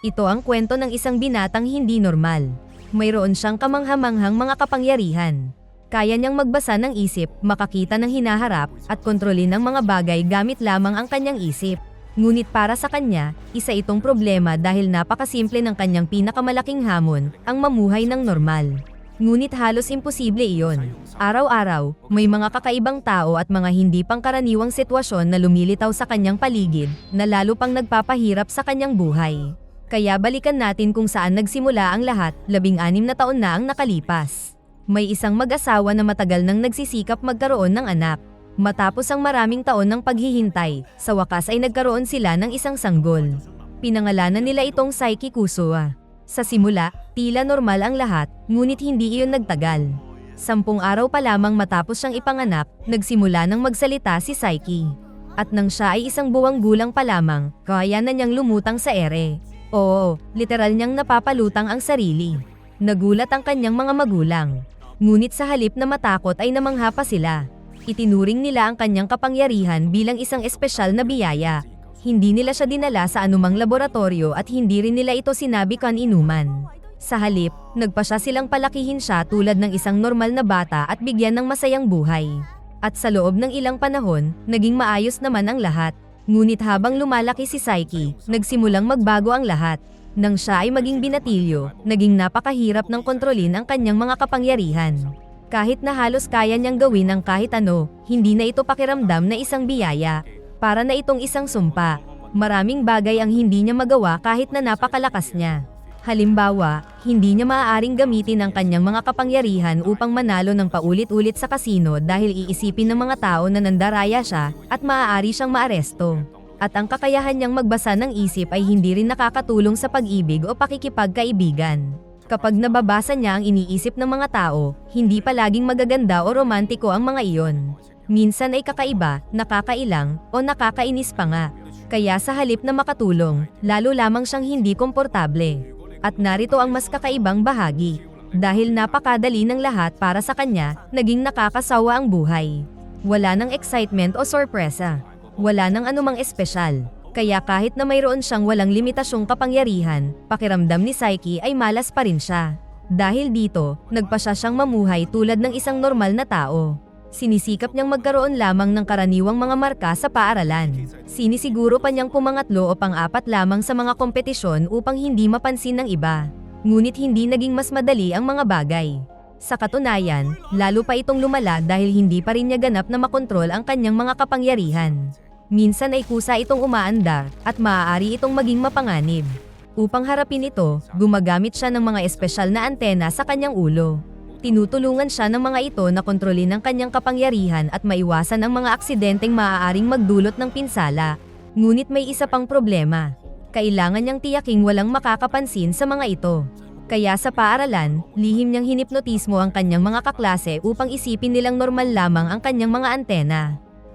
Ito ang kwento ng isang binatang hindi normal. Mayroon siyang kamanghamanghang mga kapangyarihan. Kaya niyang magbasa ng isip, makakita ng hinaharap, at kontrolin ang mga bagay gamit lamang ang kanyang isip. Ngunit para sa kanya, isa itong problema dahil napakasimple ng kanyang pinakamalaking hamon, ang mamuhay ng normal. Ngunit halos imposible iyon. Araw-araw, may mga kakaibang tao at mga hindi pangkaraniwang sitwasyon na lumilitaw sa kanyang paligid, na lalo pang nagpapahirap sa kanyang buhay. Kaya balikan natin kung saan nagsimula ang lahat, 16 na taon na ang nakalipas. May isang mag-asawa na matagal nang nagsisikap magkaroon ng anak. Matapos ang maraming taon ng paghihintay, sa wakas ay nagkaroon sila ng isang sanggol. Pinangalanan nila itong Saiki Kusuwa. Sa simula, tila normal ang lahat, ngunit hindi iyon nagtagal. 10 araw pa lamang matapos siyang ipanganak, nagsimula ng magsalita si Saiki. At nang siya ay 1 buwang gulang pa lamang, kaya na niyang lumutang sa ere. Oo, literal niyang napapalutang ang sarili. Nagulat ang kanyang mga magulang. Ngunit sa halip na matakot ay namangha pa sila. Itinuring nila ang kanyang kapangyarihan bilang isang espesyal na biyaya. Hindi nila siya dinala sa anumang laboratorio at hindi rin nila ito sinabi kan inuman. Sa halip, nagpasya silang palakihin siya tulad ng isang normal na bata at bigyan ng masayang buhay. At sa loob ng ilang panahon, naging maayos naman ang lahat. Ngunit habang lumalaki si Saiki, nagsimulang magbago ang lahat. Nang siya ay maging binatilyo, naging napakahirap ng kontrolin ang kanyang mga kapangyarihan. Kahit na halos kaya niyang gawin ang kahit ano, hindi na ito pakiramdam na isang biyaya. Para na itong isang sumpa. Maraming bagay ang hindi niya magawa kahit na napakalakas niya. Halimbawa, hindi niya maaaring gamitin ang kanyang mga kapangyarihan upang manalo ng paulit-ulit sa kasino dahil iisipin ng mga tao na nandaraya siya at maaari siyang maaresto. At ang kakayahan niyang magbasa ng isip ay hindi rin nakakatulong sa pag-ibig o pakikipagkaibigan. Kapag nababasa niya ang iniisip ng mga tao, hindi palaging magaganda o romantiko ang mga iyon. Minsan ay kakaiba, nakakailang, o nakakainis pa nga. Kaya sa halip na makatulong, lalo lamang siyang hindi komportable. At narito ang mas kakaibang bahagi. Dahil napakadali ng lahat para sa kanya, naging nakakasawa ang buhay. Wala nang excitement o sorpresa. Wala nang anumang espesyal. Kaya kahit na mayroon siyang walang limitasyong kapangyarihan, pakiramdam ni Saiki ay malas pa rin siya. Dahil dito, nagpasya siyang mamuhay tulad ng isang normal na tao. Sinisikap niyang magkaroon lamang ng karaniwang mga marka sa paaralan. Sinisiguro pa niyang pumangatlo o pang-apat lamang sa mga kompetisyon upang hindi mapansin ng iba. Ngunit hindi naging mas madali ang mga bagay. Sa katunayan, lalo pa itong lumala dahil hindi pa rin niya ganap na makontrol ang kanyang mga kapangyarihan. Minsan ay kusa itong umaandar at maaari itong maging mapanganib. Upang harapin ito, gumagamit siya ng mga espesyal na antena sa kanyang ulo. Tinutulungan siya ng mga ito na kontrolin ang kanyang kapangyarihan at maiwasan ang mga aksidenteng maaaring magdulot ng pinsala. Ngunit may isa pang problema. Kailangan niyang tiyaking walang makakapansin sa mga ito. Kaya sa paaralan, lihim niyang hinipnotismo ang kanyang mga kaklase upang isipin nilang normal lamang ang kanyang mga antena.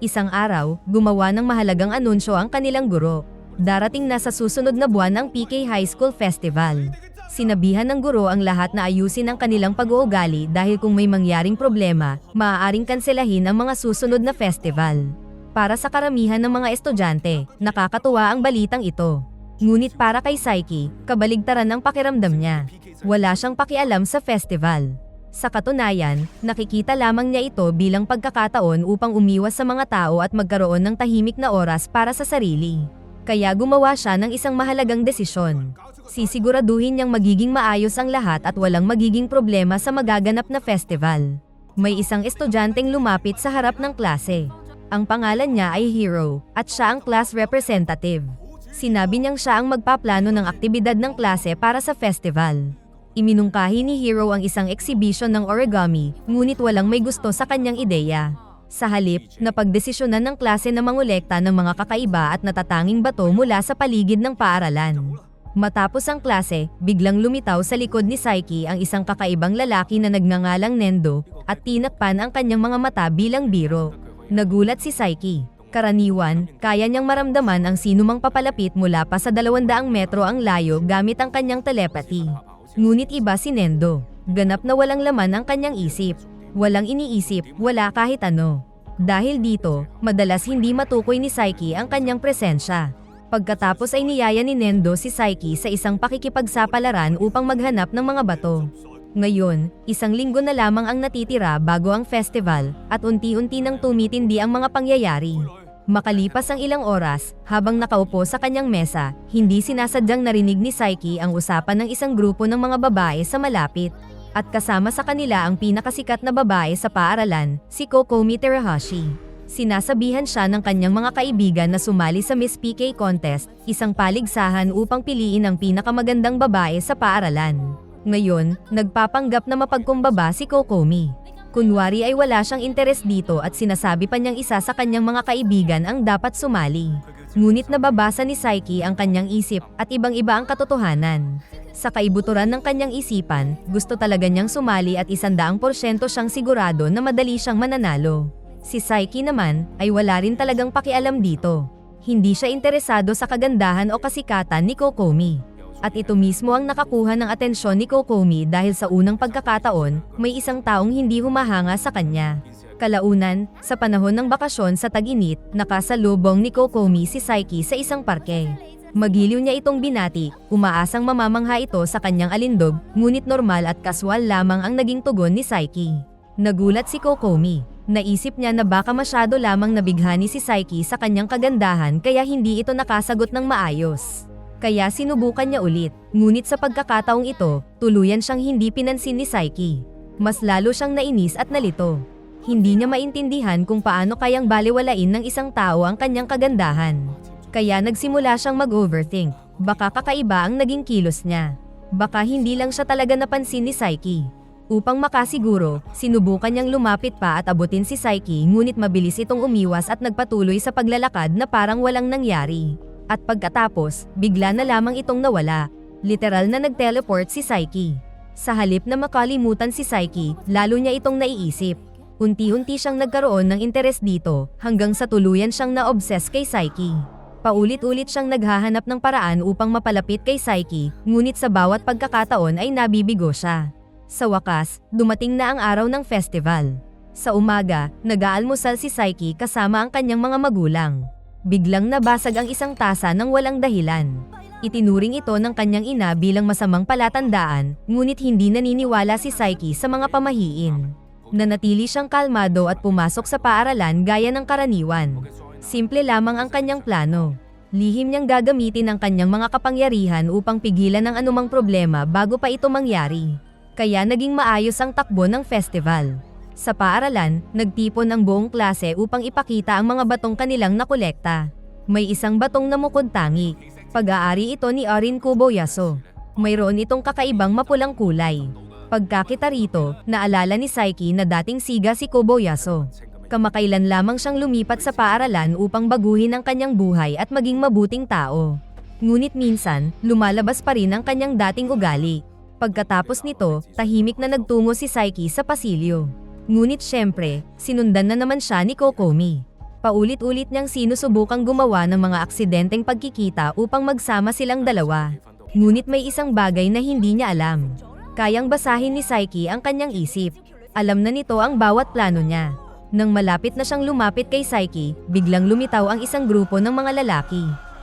Isang araw, gumawa ng mahalagang anunsyo ang kanilang guro. Darating na sa susunod na buwan ang PK High School Festival. Sinabihan ng guro ang lahat na ayusin ang kanilang pag-uugali dahil kung may mangyaring problema, maaaring kanselahin ang mga susunod na festival. Para sa karamihan ng mga estudyante, nakakatuwa ang balitang ito. Ngunit para kay Saiki, kabaligtaran ang pakiramdam niya. Wala siyang pakialam sa festival. Sa katunayan, nakikita lamang niya ito bilang pagkakataon upang umiwas sa mga tao at magkaroon ng tahimik na oras para sa sarili. Kaya gumawa siya ng isang mahalagang desisyon. Sisiguraduhin niyang magiging maayos ang lahat at walang magiging problema sa magaganap na festival. May isang estudyanteng lumapit sa harap ng klase. Ang pangalan niya ay Hero, at siya ang class representative. Sinabi niyang siya ang magpaplano ng aktibidad ng klase para sa festival. Iminungkahi ni Hero ang isang exhibition ng origami, ngunit walang may gusto sa kanyang ideya. Sa halip, napagdesisyonan ng klase na mangolekta ng mga kakaiba at natatanging bato mula sa paligid ng paaralan. Matapos ang klase, biglang lumitaw sa likod ni Saiki ang isang kakaibang lalaki na nagngangalang Nendo, at tinakpan ang kanyang mga mata bilang biro. Nagulat si Saiki. Karaniwan, kaya niyang maramdaman ang sinumang papalapit mula pa sa 200 metro ang layo gamit ang kanyang telepathy. Ngunit iba si Nendo. Ganap na walang laman ang kanyang isip. Walang iniisip, wala kahit ano. Dahil dito, madalas hindi matukoy ni Saiki ang kanyang presensya. Pagkatapos ay niyaya ni Nendo si Saiki sa isang pakikipagsapalaran upang maghanap ng mga bato. Ngayon, isang linggo na lamang ang natitira bago ang festival, at unti-unti nang tumitindi ang mga pangyayari. Makalipas ang ilang oras, habang nakaupo sa kanyang mesa, hindi sinasadyang narinig ni Saiki ang usapan ng isang grupo ng mga babae sa malapit. At kasama sa kanila ang pinakasikat na babae sa paaralan, si Kokomi Terahashi. Sinasabihan siya ng kanyang mga kaibigan na sumali sa Miss PK Contest, isang paligsahan upang piliin ang pinakamagandang babae sa paaralan. Ngayon, nagpapanggap na mapagkumbaba si Kokomi. Kunwari ay wala siyang interes dito at sinasabi pa niyang isa sa kanyang mga kaibigan ang dapat sumali. Ngunit nababasa ni Saiki ang kanyang isip at ibang-iba ang katotohanan. Sa kaibuturan ng kanyang isipan, gusto talaga niyang sumali at 100% siyang sigurado na madali siyang mananalo. Si Saiki naman, ay wala rin talagang pakialam dito. Hindi siya interesado sa kagandahan o kasikatan ni Kokomi. At ito mismo ang nakakuha ng atensyon ni Kokomi dahil sa unang pagkakataon, may isang taong hindi humahanga sa kanya. Kalaunan, sa panahon ng bakasyon sa tag-init, nakasalubong ni Kokomi si Saiki sa isang parke. Magiliw niya itong binati, umaasang mamamangha ito sa kanyang alindog, ngunit normal at kaswal lamang ang naging tugon ni Saiki. Nagulat si Kokomi. Naisip niya na baka masyado lamang nabighani si Saiki sa kanyang kagandahan kaya hindi ito nakasagot ng maayos. Kaya sinubukan niya ulit, ngunit sa pagkakataong ito, tuluyan siyang hindi pinansin ni Saiki. Mas lalo siyang nainis at nalito. Hindi niya maintindihan kung paano kayang balewalain ng isang tao ang kanyang kagandahan. Kaya nagsimula siyang mag-overthink, baka kakaiba ang naging kilos niya. Baka hindi lang siya talaga napansin ni Saiki. Upang makasiguro, sinubukan niyang lumapit pa at abutin si Saiki ngunit mabilis itong umiwas at nagpatuloy sa paglalakad na parang walang nangyari. At pagkatapos, bigla na lamang itong nawala. Literal na nag-teleport si Saiki. Sa halip na makalimutan si Saiki, lalo niya itong naiisip. Unti-unti siyang nagkaroon ng interes dito, hanggang sa tuluyan siyang na-obsess kay Saiki. Paulit-ulit siyang naghahanap ng paraan upang mapalapit kay Saiki, ngunit sa bawat pagkakataon ay nabibigo siya. Sa wakas, dumating na ang araw ng festival. Sa umaga, nag-aalmusal si Saiki kasama ang kanyang mga magulang. Biglang nabasag ang isang tasa ng walang dahilan. Itinuring ito ng kanyang ina bilang masamang palatandaan, ngunit hindi naniniwala si Saiki sa mga pamahiin. Nanatili siyang kalmado at pumasok sa paaralan gaya ng karaniwan. Simple lamang ang kanyang plano. Lihim niyang gagamitin ang kanyang mga kapangyarihan upang pigilan ang anumang problema bago pa ito mangyari. Kaya naging maayos ang takbo ng festival. Sa paaralan, nagtipon ang buong klase upang ipakita ang mga batong kanilang nakolekta. May isang batong namukod-tangi. Pag-aari ito ni Orin Kobayashi. Mayroon itong kakaibang mapulang kulay. Pagkakita rito, naalala ni Saiki na dating siga si Kobayashi. Kamakailan lamang siyang lumipat sa paaralan upang baguhin ang kanyang buhay at maging mabuting tao. Ngunit minsan, lumalabas pa rin ang kanyang dating ugali. Pagkatapos nito, tahimik na nagtungo si Saiki sa pasilyo. Ngunit syempre, sinundan na naman siya ni Kokomi. Paulit-ulit niyang sinusubukang gumawa ng mga aksidenteng pagkikita upang magsama silang dalawa. Ngunit may isang bagay na hindi niya alam. Kayang basahin ni Saiki ang kanyang isip. Alam na nito ang bawat plano niya. Nang malapit na siyang lumapit kay Saiki, biglang lumitaw ang isang grupo ng mga lalaki.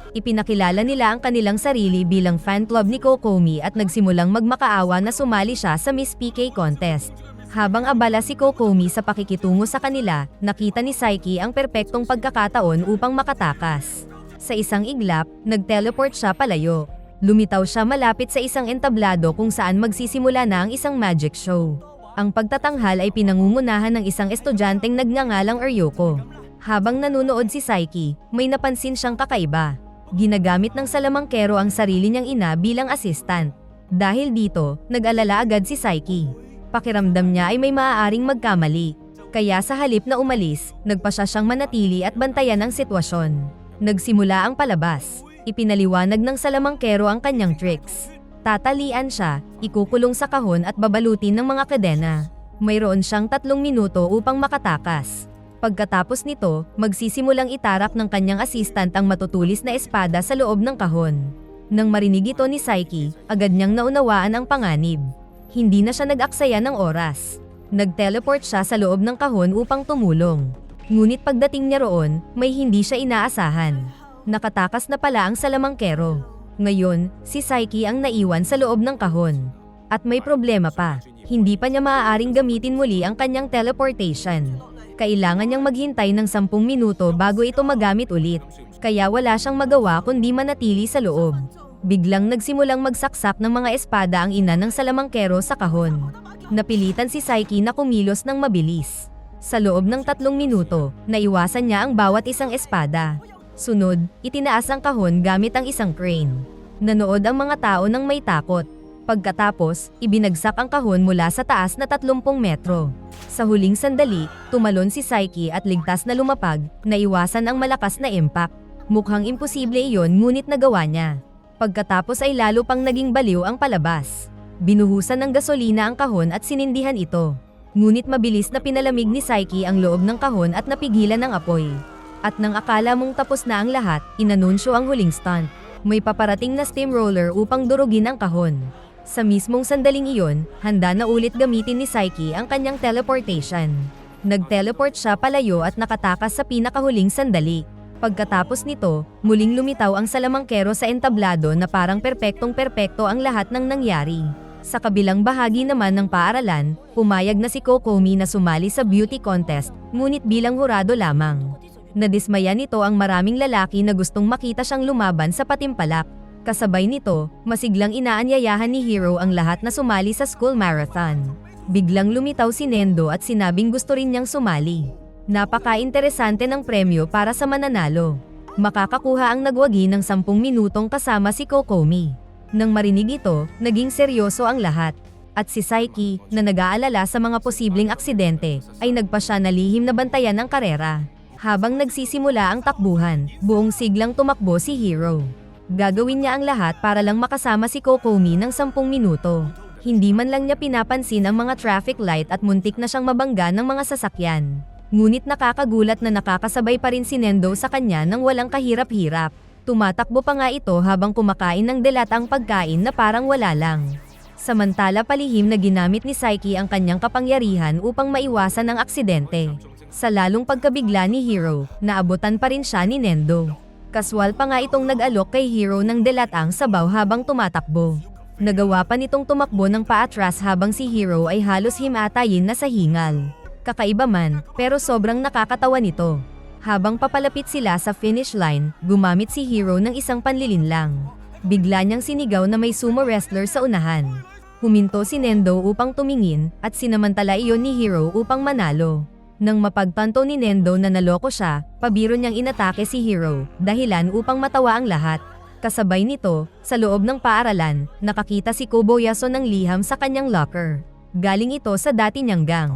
Ipinakilala nila ang kanilang sarili bilang fan club ni Kokomi at nagsimulang magmakaawa na sumali siya sa Miss PK Contest. Habang abala si Kokomi sa pakikitungo sa kanila, nakita ni Saiki ang perpektong pagkakataon upang makatakas. Sa isang iglap, nag-teleport siya palayo. Lumitaw siya malapit sa isang entablado kung saan magsisimula na ang isang magic show. Ang pagtatanghal ay pinangungunahan ng isang estudyanteng nagngangalang Ryoko. Habang nanunood si Saiki, may napansin siyang kakaiba. Ginagamit ng salamangkero ang sarili niyang ina bilang assistant. Dahil dito, nag-alala agad si Saiki. Pakiramdam niya ay may maaaring magkamali. Kaya sa halip na umalis, nagpasya siyang manatili at bantayan ang sitwasyon. Nagsimula ang palabas. Ipinaliwanag ng salamangkero ang kanyang tricks. Tatalian siya, ikukulong sa kahon at babalutin ng mga kadena. Mayroon siyang 3 minuto upang makatakas. Pagkatapos nito, magsisimulang itarak ng kanyang assistant ang matutulis na espada sa loob ng kahon. Nang marinig ito ni Saiki, agad niyang naunawaan ang panganib. Hindi na siya nag-aksaya ng oras. Nag-teleport siya sa loob ng kahon upang tumulong. Ngunit pagdating niya roon, may hindi siya inaasahan. Nakatakas na pala ang salamangkero. Ngayon, si Saiki ang naiwan sa loob ng kahon. At may problema pa. Hindi pa niya maaaring gamitin muli ang kanyang teleportation. Kailangan niyang maghintay ng 10 minuto bago ito magamit ulit. Kaya wala siyang magawa kundi manatili sa loob. Biglang nagsimulang magsaksak ng mga espada ang ina ng salamangkero sa kahon. Napilitan si Saiki na kumilos ng mabilis. Sa loob ng 3 minuto, naiwasan niya ang bawat isang espada. Sunod, itinaas ang kahon gamit ang isang crane. Nanood ang mga tao ng may takot. Pagkatapos, ibinagsak ang kahon mula sa taas na 30 metro. Sa huling sandali, tumalon si Saiki at ligtas na lumapag, naiwasan ang malakas na impact. Mukhang imposible iyon ngunit nagawa niya. Pagkatapos ay lalo pang naging baliw ang palabas. Binuhusan ng gasolina ang kahon at sinindihan ito. Ngunit mabilis na pinalamig ni Saiki ang loob ng kahon at napigilan ang apoy. At nang akala mong tapos na ang lahat, inanunsyo ang huling stunt. May paparating na steamroller upang durugin ang kahon. Sa mismong sandaling iyon, handa na ulit gamitin ni Saiki ang kanyang teleportation. Nag-teleport siya palayo at nakatakas sa pinakahuling sandali. Pagkatapos nito, muling lumitaw ang salamangkero sa entablado na parang perpektong-perpekto ang lahat ng nangyari. Sa kabilang bahagi naman ng paaralan, pumayag na si Kokomi na sumali sa beauty contest, ngunit bilang hurado lamang. Nadismaya nito ang maraming lalaki na gustong makita siyang lumaban sa patimpalak. Kasabay nito, masiglang inaanyayahan ni Hiro ang lahat na sumali sa school marathon. Biglang lumitaw si Nendo at sinabing gusto rin niyang sumali. Napaka-interesante ng premyo para sa mananalo. Makakakuha ang nagwagi ng 10 minutong kasama si Kokomi. Nang marinig ito, naging seryoso ang lahat. At si Saiki, na nag-aalala sa mga posibleng aksidente, ay nagpasya na lihim na bantayan ang karera. Habang nagsisimula ang takbuhan, buong siglang tumakbo si Hiro. Gagawin niya ang lahat para lang makasama si Kokomi ng 10 minuto. Hindi man lang niya pinapansin ang mga traffic light at muntik na siyang mabangga ng mga sasakyan. Ngunit nakakagulat na nakakasabay pa rin si Nendo sa kanya nang walang kahirap-hirap. Tumatakbo pa nga ito habang kumakain ng delatang pagkain na parang wala lang. Samantala palihim na ginamit ni Saiki ang kanyang kapangyarihan upang maiwasan ang aksidente. Sa lalong pagkabigla ni Hiro, naabutan pa rin siya ni Nendo. Kaswal pa nga itong nag-alok kay Hiro ng delatang sabaw habang tumatakbo. Nagawa pa nitong tumakbo ng paatras habang si Hiro ay halos himatayin na sa hingal. Kakaiba man, pero sobrang nakakatawa nito. Habang papalapit sila sa finish line, gumamit si Hiro ng isang panlilinlang. Bigla niyang sinigaw na may sumo wrestler sa unahan. Huminto si Nendo upang tumingin, at sinamantala iyon ni Hiro upang manalo. Nang mapagtanto ni Nendo na naloko siya, pabiro niyang inatake si Hiro, dahilan upang matawa ang lahat. Kasabay nito, sa loob ng paaralan, nakakita si Kobayashi ng liham sa kanyang locker. Galing ito sa dati niyang gang.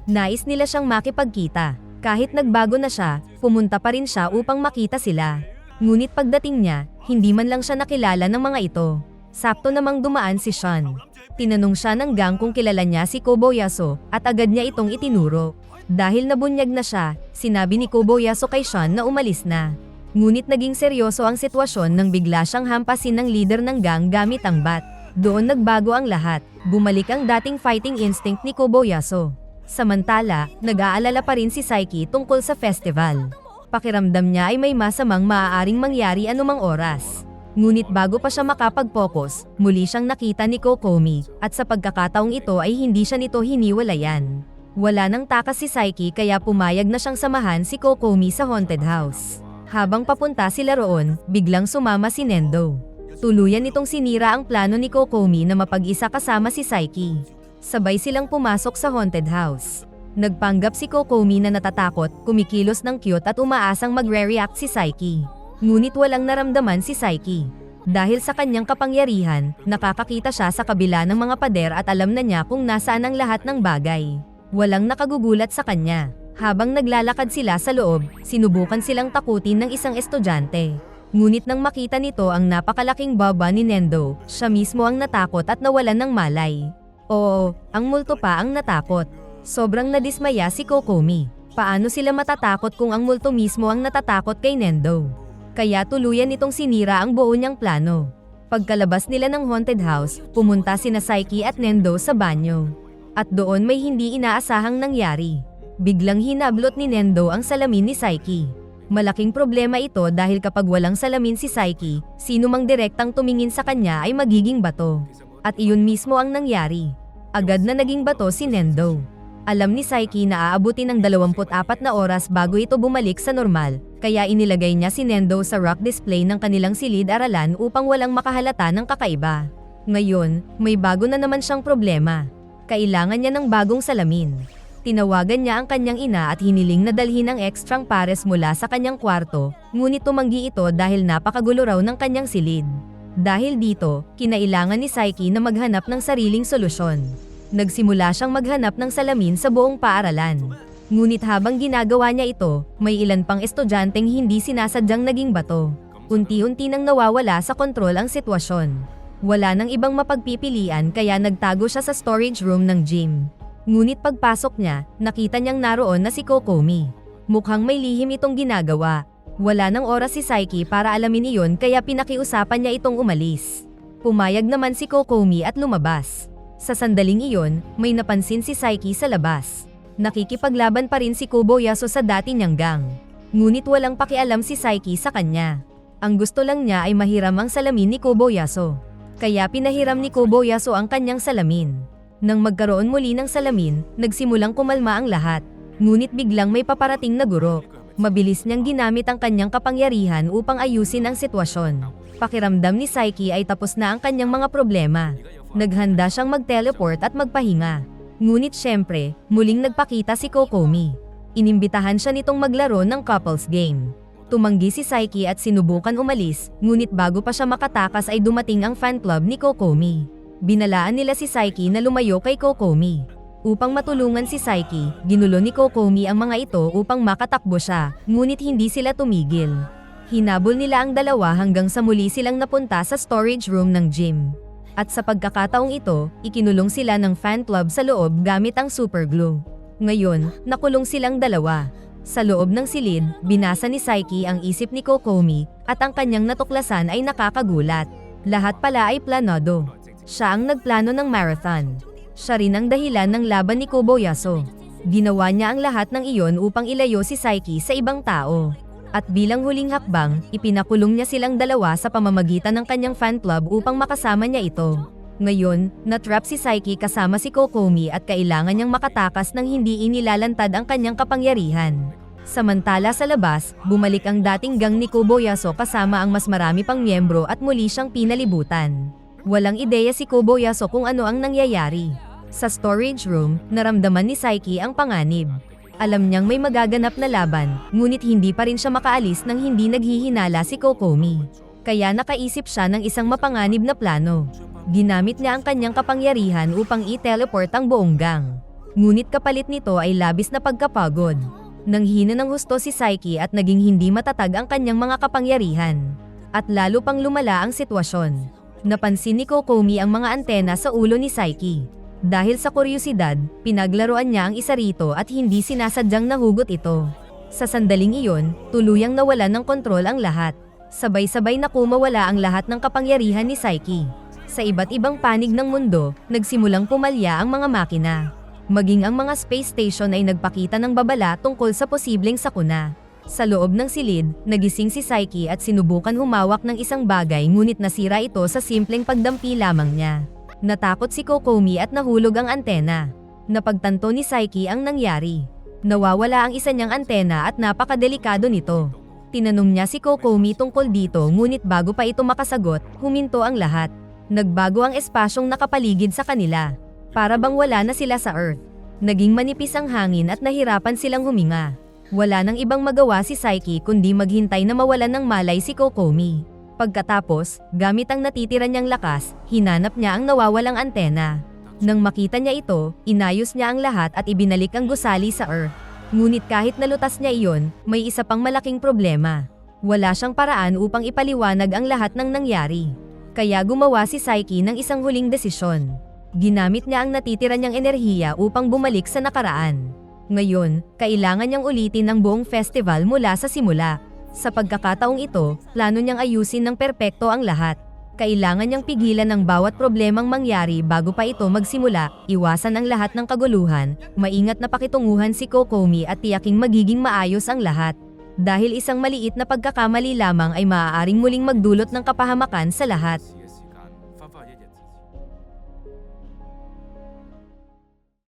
Nais nila siyang makipagkita. Kahit nagbago na siya, pumunta pa rin siya upang makita sila. Ngunit pagdating niya, hindi man lang siya nakilala ng mga ito. Sakto namang dumaan si Sean. Tinanong siya ng gang kung kilala niya si Kobayashi, at agad niya itong itinuro. Dahil nabunyag na siya, sinabi ni Kobayashi kay Sean na umalis na. Ngunit naging seryoso ang sitwasyon nang bigla siyang hampasin ng leader ng gang gamit ang bat. Doon nagbago ang lahat. Bumalik ang dating fighting instinct ni Kobayashi. Samantala, nag-aalala pa rin si Saiki tungkol sa festival. Pakiramdam niya ay may masamang maaaring mangyari anumang oras. Ngunit bago pa siya makapag-focus, muli siyang nakita ni Kokomi, at sa pagkakataong ito ay hindi siya nito hiniwalayan. Wala nang takas si Saiki kaya pumayag na siyang samahan si Kokomi sa haunted house. Habang papunta sila roon, biglang sumama si Nendo. Tuluyan itong sinira ang plano ni Kokomi na mapag-isa kasama si Saiki. Sabay silang pumasok sa haunted house. Nagpanggap si Kokomi na natatakot, kumikilos ng cute at umaasang magre-react si Saiki. Ngunit walang naramdaman si Saiki. Dahil sa kanyang kapangyarihan, nakakakita siya sa kabila ng mga pader at alam na niya kung nasaan ang lahat ng bagay. Walang nakagugulat sa kanya. Habang naglalakad sila sa loob, sinubukan silang takutin ng isang estudyante. Ngunit nang makita nito ang napakalaking baba ni Nendo, siya mismo ang natakot at nawalan ng malay. Oo, ang multo pa ang natakot. Sobrang nadismaya si Kokomi. Paano sila matatakot kung ang multo mismo ang natatakot kay Nendo? Kaya tuluyan nitong sinira ang buo niyang plano. Pagkalabas nila ng haunted house, pumunta sina Saiki at Nendo sa banyo. At doon may hindi inaasahang nangyari. Biglang hinablot ni Nendo ang salamin ni Saiki. Malaking problema ito dahil kapag walang salamin si Saiki, sino mang direktang tumingin sa kanya ay magiging bato. At iyon mismo ang nangyari. Agad na naging bato si Nendo. Alam ni Saiki na aabutin ng 24 na oras bago ito bumalik sa normal, kaya inilagay niya si Nendo sa rock display ng kanilang silid-aralan upang walang makahalata ng kakaiba. Ngayon, may bago na naman siyang problema. Kailangan niya ng bagong salamin. Tinawagan niya ang kanyang ina at hiniling na dalhin ang ekstrang pares mula sa kanyang kwarto, ngunit tumanggi ito dahil napakagulo raw ng kanyang silid. Dahil dito, kinailangan ni Saiki na maghanap ng sariling solusyon. Nagsimula siyang maghanap ng salamin sa buong paaralan. Ngunit habang ginagawa niya ito, may ilan pang estudyanteng hindi sinasadyang naging bato. Unti-unti nang nawawala sa kontrol ang sitwasyon. Wala nang ibang mapagpipilian kaya nagtago siya sa storage room ng gym. Ngunit pagpasok niya, nakita niyang naroon na si Kokomi. Mukhang may lihim itong ginagawa. Wala nang oras si Saiki para alamin iyon kaya pinakiusapan niya itong umalis. Pumayag naman si Kokomi at lumabas. Sa sandaling iyon, may napansin si Saiki sa labas. Nakikipaglaban pa rin si Kobayasu sa dati niyang gang. Ngunit walang pakialam si Saiki sa kanya. Ang gusto lang niya ay mahiram ang salamin ni Kobayasu. Kaya pinahiram ni Kobayasu ang kanyang salamin. Nang magkaroon muli ng salamin, nagsimulang kumalma ang lahat. Ngunit biglang may paparating na guro. Mabilis niyang ginamit ang kanyang kapangyarihan upang ayusin ang sitwasyon. Pakiramdam ni Saiki ay tapos na ang kanyang mga problema. Naghanda siyang mag-teleport at magpahinga. Ngunit syempre, muling nagpakita si Kokomi. Inimbitahan siya nitong maglaro ng couples game. Tumanggi si Saiki at sinubukan umalis, ngunit bago pa siya makatakas ay dumating ang fan club ni Kokomi. Binalaan nila si Saiki na lumayo kay Kokomi. Upang matulungan si Saiki, ginulo ni Kokomi ang mga ito upang makatakbo siya, ngunit hindi sila tumigil. Hinabol nila ang dalawa hanggang sa muli silang napunta sa storage room ng gym. At sa pagkakataong ito, ikinulong sila ng fan club sa loob gamit ang super glue. Ngayon, nakulong silang dalawa. Sa loob ng silid, binasa ni Saiki ang isip ni Kokomi, at ang kanyang natuklasan ay nakakagulat. Lahat pala ay planado. Siya ang nagplano ng marathon. Siya rin ang dahilan ng laban ni Kobayasu. Ginawa niya ang lahat ng iyon upang ilayo si Saiki sa ibang tao. At bilang huling hakbang, ipinakulong niya silang dalawa sa pamamagitan ng kanyang fan club upang makasama niya ito. Ngayon, natrap si Saiki kasama si Kokomi at kailangan niyang makatakas ng hindi inilalantad ang kanyang kapangyarihan. Samantala sa labas, bumalik ang dating gang ni Kobayasu kasama ang mas marami pang miyembro at muli siyang pinalibutan. Walang ideya si Kobayasu kung ano ang nangyayari. Sa storage room, naramdaman ni Saiki ang panganib. Alam niyang may magaganap na laban, ngunit hindi pa rin siya makaalis nang hindi naghihinala si Kokomi. Kaya nakaisip siya ng isang mapanganib na plano. Ginamit niya ang kanyang kapangyarihan upang i-teleport ang buong gang. Ngunit kapalit nito ay labis na pagkapagod. Nanghina ng husto si Saiki at naging hindi matatag ang kanyang mga kapangyarihan. At lalo pang lumala ang sitwasyon. Napansin ni Kokomi ang mga antena sa ulo ni Saiki. Dahil sa kuryosidad, pinaglaruan niya ang isa rito at hindi sinasadyang nahugot ito. Sa sandaling iyon, tuluyang nawalan ng kontrol ang lahat. Sabay-sabay na kumawala ang lahat ng kapangyarihan ni Saiki. Sa iba't ibang panig ng mundo, nagsimulang pumalya ang mga makina. Maging ang mga space station ay nagpakita ng babala tungkol sa posibleng sakuna. Sa loob ng silid, nagising si Saiki at sinubukan humawak ng isang bagay ngunit nasira ito sa simpleng pagdampi lamang niya. Natakot si Kokomi at nahulog ang antena. Napagtanto ni Saiki ang nangyari. Nawawala ang isa niyang antena at napakadelikado nito. Tinanong niya si Kokomi tungkol dito ngunit bago pa ito makasagot, huminto ang lahat. Nagbago ang espasyong nakapaligid sa kanila. Para bang wala na sila sa Earth. Naging manipis ang hangin at nahirapan silang huminga. Wala nang ibang magawa si Saiki kundi maghintay na mawalan ng malay si Kokomi. Pagkatapos, gamit ang natitira niyang lakas, hinanap niya ang nawawalang antena. Nang makita niya ito, inayos niya ang lahat at ibinalik ang gusali sa Earth. Ngunit kahit nalutas niya iyon, may isa pang malaking problema. Wala siyang paraan upang ipaliwanag ang lahat ng nangyari. Kaya gumawa si Saiki ng isang huling desisyon. Ginamit niya ang natitira niyang enerhiya upang bumalik sa nakaraan. Ngayon, kailangan niyang ulitin ang buong festival mula sa simula. Sa pagkakataong ito, plano niyang ayusin ng perpekto ang lahat. Kailangan niyang pigilan ang bawat problemang mangyari bago pa ito magsimula, iwasan ang lahat ng kaguluhan, maingat na pakitunguhan si Kokomi at tiyaking magiging maayos ang lahat. dahil isang maliit na pagkakamali lamang ay maaaring muling magdulot ng kapahamakan sa lahat.